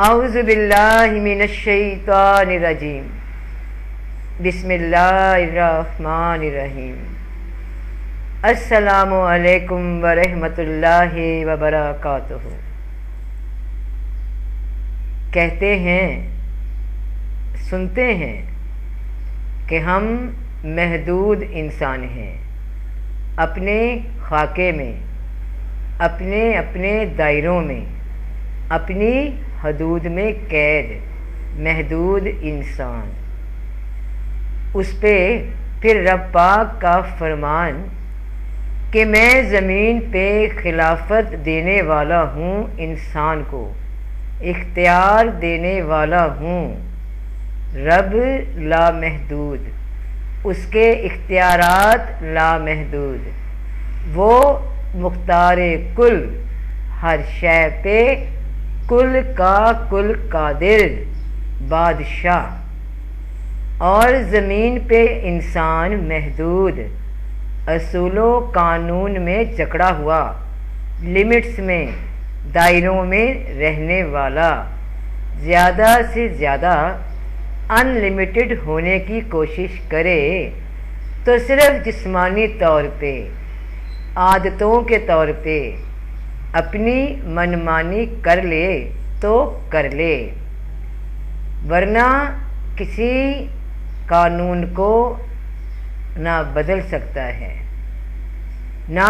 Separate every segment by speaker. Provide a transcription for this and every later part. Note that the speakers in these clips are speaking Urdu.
Speaker 1: اعوذ باللہ من الشیطان الرجیم بسم اللہ الرحمن الرحیم السلام علیکم ورحمۃ اللہ وبرکاتہ۔ کہتے ہیں، سنتے ہیں کہ ہم محدود انسان ہیں، اپنے خاکے میں، اپنے دائروں میں، اپنی حدود میں قید، محدود انسان۔ اس پہ پھر رب پاک کا فرمان کہ میں زمین پہ خلافت دینے والا ہوں، انسان کو اختیار دینے والا ہوں۔ رب لامحدود، اس کے اختیارات لامحدود، وہ مختار کل، ہر شے پہ کل کا کل قادر بادشاہ، اور زمین پہ انسان محدود، اصول و قانون میں جکڑا ہوا، لمٹس میں، دائروں میں رہنے والا، زیادہ سے زیادہ ان لمیٹڈ ہونے کی کوشش کرے تو صرف جسمانی طور پہ، عادتوں کے طور پہ اپنی منمانی کر لے تو کر لے، ورنہ کسی قانون کو نہ بدل سکتا ہے، نہ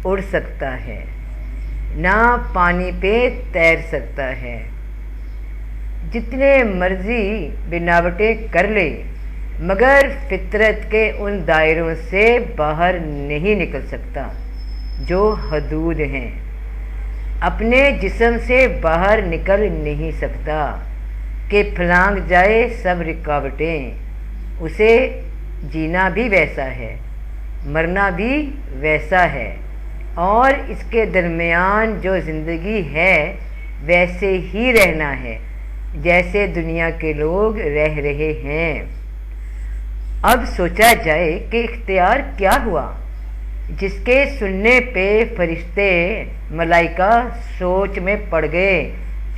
Speaker 1: اڑ سکتا ہے، نہ پانی پہ تیر سکتا ہے، جتنے مرضی بناوٹیں کر لے مگر فطرت کے ان دائروں سے باہر نہیں نکل سکتا جو حدود ہیں، اپنے جسم سے باہر نکل نہیں سکتا کہ پھلانگ جائے سب رکاوٹیں۔ اسے جینا بھی ویسا ہے، مرنا بھی ویسا ہے، اور اس کے درمیان جو زندگی ہے ویسے ہی رہنا ہے جیسے دنیا کے لوگ رہ رہے ہیں۔ اب سوچا جائے کہ اختیار کیا ہوا جس کے سننے پہ فرشتے ملائکہ سوچ میں پڑ گئے،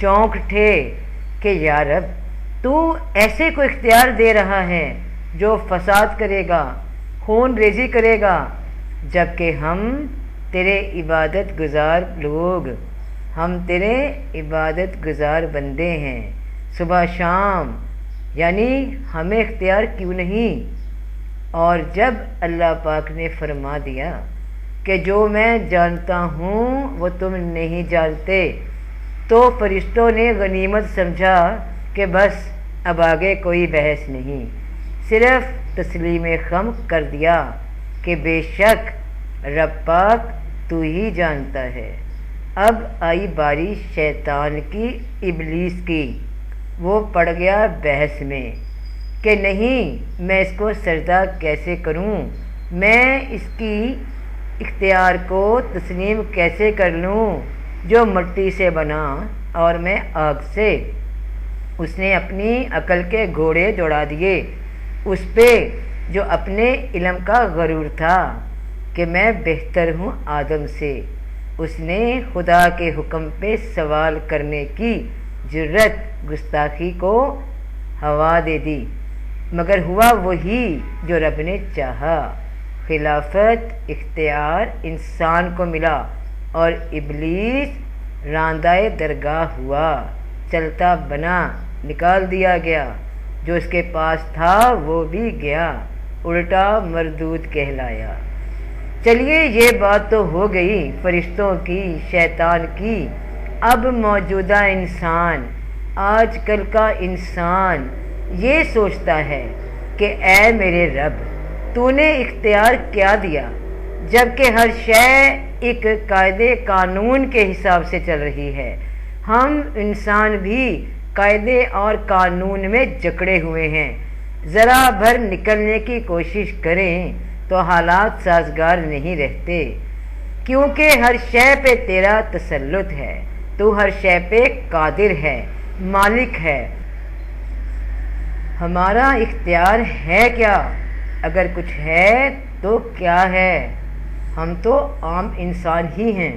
Speaker 1: چونک اٹھے کہ یا رب، تو ایسے کو اختیار دے رہا ہے جو فساد کرے گا، خون ریزی کرے گا، جبکہ ہم تیرے عبادت گزار لوگ، ہم تیرے عبادت گزار بندے ہیں، صبح شام، یعنی ہمیں اختیار کیوں نہیں؟ اور جب اللہ پاک نے فرما دیا کہ جو میں جانتا ہوں وہ تم نہیں جانتے، تو فرشتوں نے غنیمت سمجھا کہ بس اب آگے کوئی بحث نہیں، صرف تسلیم خم کر دیا کہ بے شک رب پاک تو ہی جانتا ہے۔ اب آئی باری شیطان کی، ابلیس کی، وہ پڑ گیا بحث میں کہ نہیں، میں اس کو سجدہ کیسے کروں، میں اس کی اختیار کو تسلیم کیسے کر لوں جو مٹی سے بنا اور میں آگ سے۔ اس نے اپنی عقل کے گھوڑے دوڑا دیے اس پہ جو اپنے علم کا غرور تھا کہ میں بہتر ہوں آدم سے۔ اس نے خدا کے حکم پہ سوال کرنے کی جرت، گستاخی کو ہوا دے دی، مگر ہوا وہی جو رب نے چاہا، خلافت اختیار انسان کو ملا اور ابلیس راندائے درگاہ ہوا، چلتا بنا، نکال دیا گیا، جو اس کے پاس تھا وہ بھی گیا، الٹا مردود کہلایا۔ چلیے یہ بات تو ہو گئی فرشتوں کی، شیطان کی۔ اب موجودہ انسان، آج کل کا انسان یہ سوچتا ہے کہ اے میرے رب، تو نے اختیار کیا دیا جبکہ ہر شے ایک قاعدے قانون کے حساب سے چل رہی ہے۔ ہم انسان بھی قاعدے اور قانون میں جکڑے ہوئے ہیں، ذرا بھر نکلنے کی کوشش کریں تو حالات سازگار نہیں رہتے، کیونکہ ہر شے پہ تیرا تسلط ہے، تو ہر شے پہ قادر ہے، مالک ہے۔ ہمارا اختیار ہے کیا؟ اگر کچھ ہے تو کیا ہے؟ ہم تو عام انسان ہی ہیں،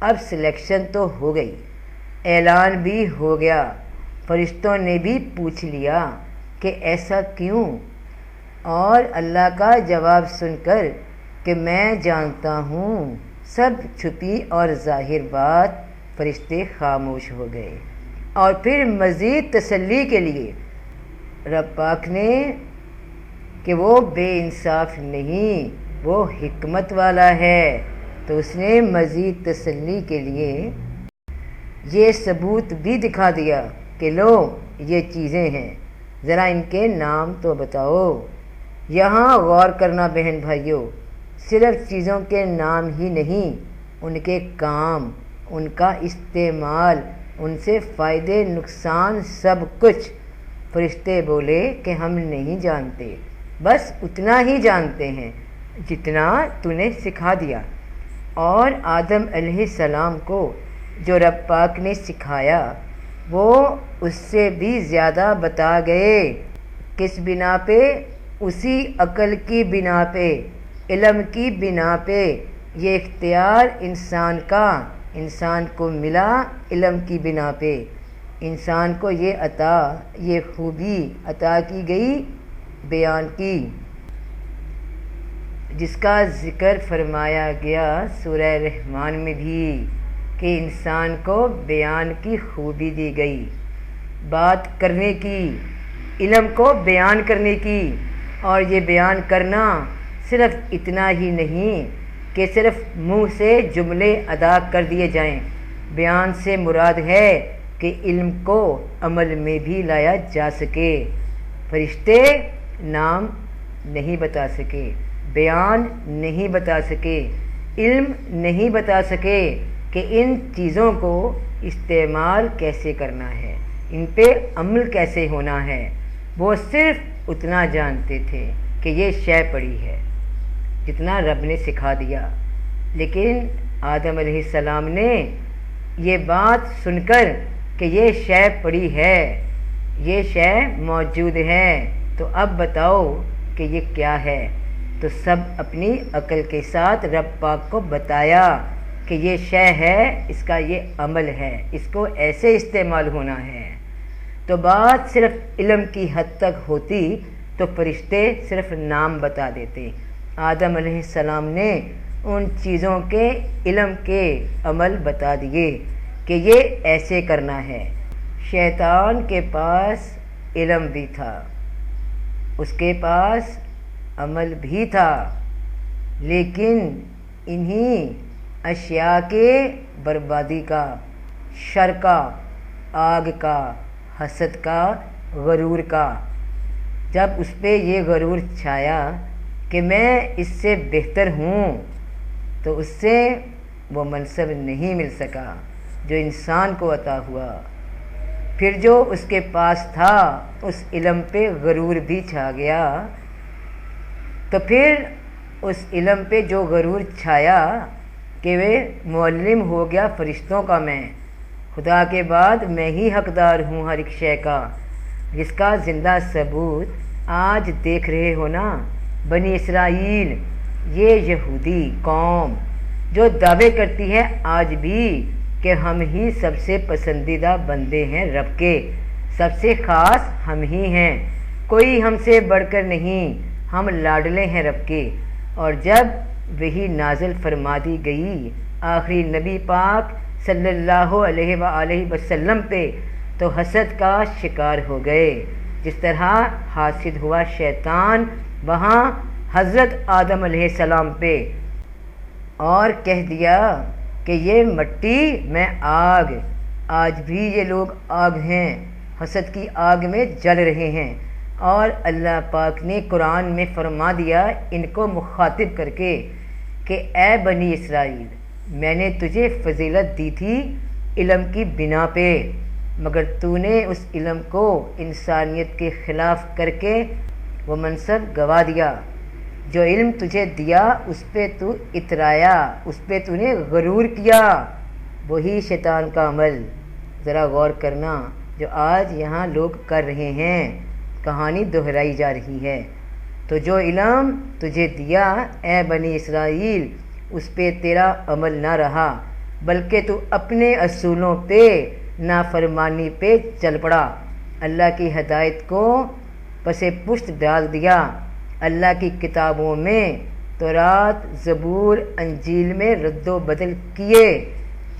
Speaker 1: اب سلیکشن تو ہو گئی، اعلان بھی ہو گیا، فرشتوں نے بھی پوچھ لیا کہ ایسا کیوں، اور اللہ کا جواب سن کر کہ میں جانتا ہوں سب چھپی اور ظاہر بات، فرشتے خاموش ہو گئے۔ اور پھر مزید تسلی کے لیے رب پاک نے کہ وہ بے انصاف نہیں، وہ حکمت والا ہے، تو اس نے مزید تسلی کے لیے یہ ثبوت بھی دکھا دیا کہ لو یہ چیزیں ہیں، ذرا ان کے نام تو بتاؤ۔ یہاں غور کرنا بہن بھائیوں، صرف چیزوں کے نام ہی نہیں، ان کے کام، ان کا استعمال، ان سے فائدے نقصان، سب کچھ۔ فرشتے بولے کہ ہم نہیں جانتے، بس اتنا ہی جانتے ہیں جتنا تو نے سکھا دیا۔ اور آدم علیہ السلام کو جو رب پاک نے سکھایا وہ اس سے بھی زیادہ بتا گئے۔ کس بنا پہ؟ اسی عقل کی بنا پہ، علم کی بنا پہ۔ یہ اختیار انسان کو ملا علم کی بنا پہ، انسان کو یہ خوبی عطا کی گئی بیان کی، جس کا ذکر فرمایا گیا سورہ رحمان میں بھی کہ انسان کو بیان کی خوبی دی گئی، بات کرنے کی، علم کو بیان کرنے کی۔ اور یہ بیان کرنا صرف اتنا ہی نہیں کہ صرف منہ سے جملے ادا کر دیے جائیں، بیان سے مراد ہے کہ علم کو عمل میں بھی لایا جا سکے۔ فرشتے نام نہیں بتا سکے، بیان نہیں بتا سکے، علم نہیں بتا سکے کہ ان چیزوں کو استعمال کیسے کرنا ہے، ان پہ عمل کیسے ہونا ہے۔ وہ صرف اتنا جانتے تھے کہ یہ شے پڑی ہے، جتنا رب نے سکھا دیا۔ لیکن آدم علیہ السلام نے یہ بات سن کر کہ یہ شے پڑی ہے، یہ شے موجود ہے، تو اب بتاؤ کہ یہ کیا ہے۔ تو سب اپنی عقل کے ساتھ رب پاک کو بتایا کہ یہ شے ہے، اس کا یہ عمل ہے، اس کو ایسے استعمال ہونا ہے۔ تو بات صرف علم کی حد تک ہوتی تو فرشتے صرف نام بتا دیتے۔ آدم علیہ السلام نے ان چیزوں کے علم کے عمل بتا دیے کہ یہ ایسے کرنا ہے۔ شیطان کے پاس علم بھی تھا، اس کے پاس عمل بھی تھا، لیکن انہی اشیاء کے بربادی کا، شر کا، آگ کا، حسد کا، غرور کا، جب اس پہ یہ غرور چھایا کہ میں اس سے بہتر ہوں، تو اس سے وہ منصب نہیں مل سکا جو انسان کو عطا ہوا۔ پھر جو اس کے پاس تھا اس علم پہ غرور بھی چھا گیا، تو پھر اس علم پہ جو غرور چھایا کہ وہ معلم ہو گیا فرشتوں کا، میں خدا کے بعد میں ہی حقدار ہوں ہر ایک شے کا، جس کا زندہ ثبوت آج دیکھ رہے ہو نا۔ بنی اسرائیل، یہ یہودی قوم جو دعوے کرتی ہے آج بھی کہ ہم ہی سب سے پسندیدہ بندے ہیں رب کے، سب سے خاص ہم ہی ہیں، کوئی ہم سے بڑھ کر نہیں، ہم لاڈلے ہیں رب کے۔ اور جب وہی نازل فرما دی گئی آخری نبی پاک صلی اللہ علیہ وآلہ وسلم پہ، تو حسد کا شکار ہو گئے۔ جس طرح حاسد ہوا شیطان وہاں حضرت آدم علیہ السلام پہ، اور کہہ دیا کہ یہ مٹی میں آگ، آج بھی یہ لوگ آگ ہیں، حسد کی آگ میں جل رہے ہیں۔ اور اللہ پاک نے قرآن میں فرما دیا ان کو مخاطب کر کے کہ اے بنی اسرائیل، میں نے تجھے فضیلت دی تھی علم کی بنا پہ، مگر تو نے اس علم کو انسانیت کے خلاف کر کے وہ منصب گوا دیا۔ جو علم تجھے دیا اس پہ تو اترایا، اس پہ تو نے غرور کیا، وہی شیطان کا عمل۔ ذرا غور کرنا جو آج یہاں لوگ کر رہے ہیں، کہانی دہرائی جا رہی ہے۔ تو جو علم تجھے دیا اے بنی اسرائیل، اس پہ تیرا عمل نہ رہا، بلکہ تو اپنے اصولوں پہ نافرمانی پہ چل پڑا، اللہ کی ہدایت کو پس پشت ڈال دیا، اللہ کی کتابوں میں تورات، زبور، انجیل میں رد و بدل کیے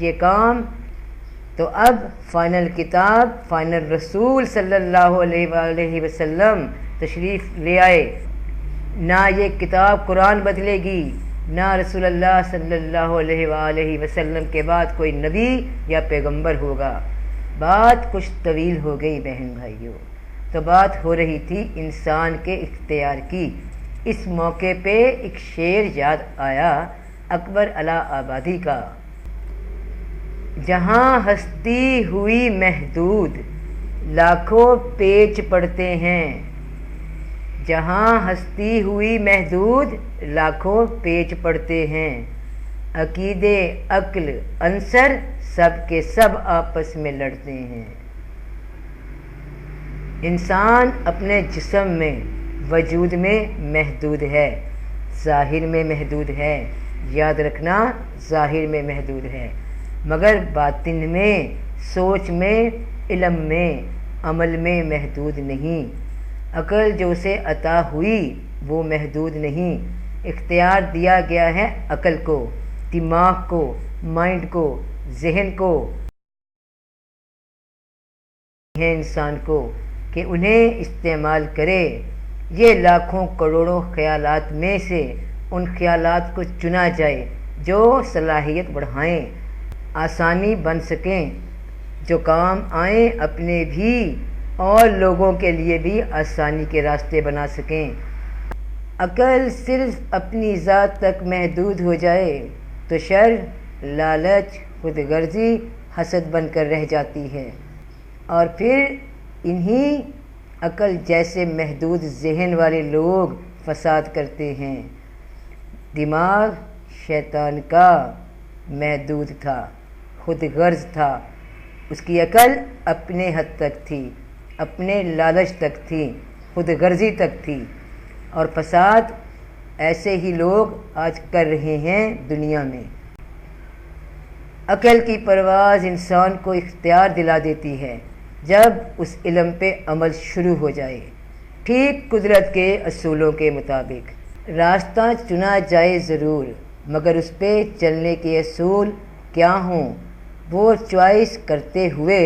Speaker 1: یہ کام، تو اب فائنل کتاب، فائنل رسول صلی اللہ علیہ وآلہ وسلم تشریف لے آئے۔ نہ یہ کتاب قرآن بدلے گی، نہ رسول اللہ صلی اللہ علیہ وآلہ وسلم کے بعد کوئی نبی یا پیغمبر ہوگا۔ بات کچھ طویل ہو گئی بہن بھائیوں، تو بات ہو رہی تھی انسان کے اختیار کی۔ اس موقع پہ ایک شعر یاد آیا اکبر علی آبادی کا، جہاں ہستی ہوئی محدود لاکھوں پیچ پڑتے ہیں، جہاں ہستی ہوئی محدود لاکھوں پیچ پڑتے ہیں، عقیدے، عقل، عنصر سب کے سب آپس میں لڑتے ہیں۔ انسان اپنے جسم میں، وجود میں محدود ہے، ظاہر میں محدود ہے، یاد رکھنا ظاہر میں محدود ہے، مگر باطن میں، سوچ میں، علم میں، عمل میں محدود نہیں۔ عقل جو اسے عطا ہوئی وہ محدود نہیں، اختیار دیا گیا ہے عقل کو، دماغ کو، مائنڈ کو، ذہن کو ہے انسان کو کہ انہیں استعمال کرے۔ یہ لاکھوں کروڑوں خیالات میں سے ان خیالات کو چنا جائے جو صلاحیت بڑھائیں، آسانی بن سکیں، جو کام آئیں اپنے بھی اور لوگوں کے لیے بھی آسانی کے راستے بنا سکیں۔ عقل صرف اپنی ذات تک محدود ہو جائے تو شر، لالچ، خود غرضی، حسد بن کر رہ جاتی ہے، اور پھر انہی عقل جیسے محدود ذہن والے لوگ فساد کرتے ہیں۔ دماغ شیطان کا محدود تھا، خود غرض تھا، اس کی عقل اپنے حد تک تھی، اپنے لالچ تک تھی، خود غرضی تک تھی، اور فساد ایسے ہی لوگ آج کر رہے ہیں دنیا میں۔ عقل کی پرواز انسان کو اختیار دلا دیتی ہے جب اس علم پہ عمل شروع ہو جائے، ٹھیک قدرت کے اصولوں کے مطابق۔ راستہ چنا جائے ضرور، مگر اس پہ چلنے کے اصول کیا ہوں وہ چوائس کرتے ہوئے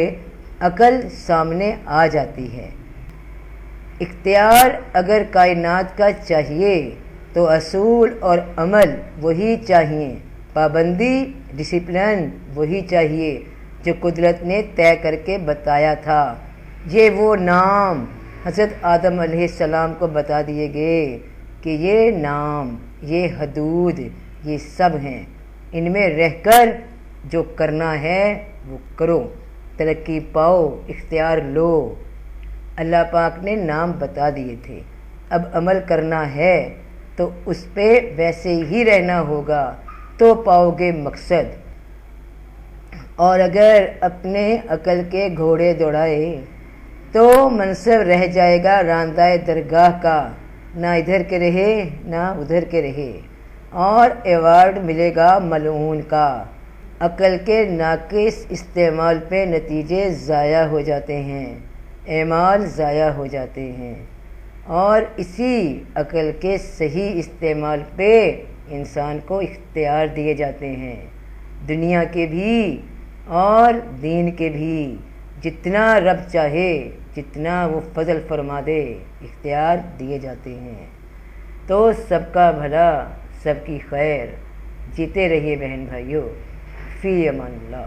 Speaker 1: عقل سامنے آ جاتی ہے۔ اختیار اگر کائنات کا چاہیے تو اصول اور عمل وہی چاہیے، پابندی، ڈسپلن وہی چاہیے جو قدرت نے طے کر کے بتایا تھا۔ یہ وہ نام حضرت آدم علیہ السلام کو بتا دیے گئے کہ یہ نام، یہ حدود، یہ سب ہیں، ان میں رہ کر جو کرنا ہے وہ کرو، ترقی پاؤ، اختیار لو۔ اللہ پاک نے نام بتا دیے تھے، اب عمل کرنا ہے تو اس پہ ویسے ہی رہنا ہوگا تو پاؤ گے مقصد۔ اور اگر اپنے عقل کے گھوڑے دوڑائے تو منصب رہ جائے گا راندہ درگاہ کا، نہ ادھر کے رہے نہ ادھر کے رہے، اور ایوارڈ ملے گا ملعون کا۔ عقل کے ناقص استعمال پہ نتیجے ضائع ہو جاتے ہیں، اعمال ضائع ہو جاتے ہیں، اور اسی عقل کے صحیح استعمال پہ انسان کو اختیار دیے جاتے ہیں، دنیا کے بھی اور دین کے بھی، جتنا رب چاہے، جتنا وہ فضل فرما دے، اختیار دیے جاتے ہیں۔ تو سب کا بھلا، سب کی خیر، جیتے رہیے بہن بھائیوں، فی امان اللہ۔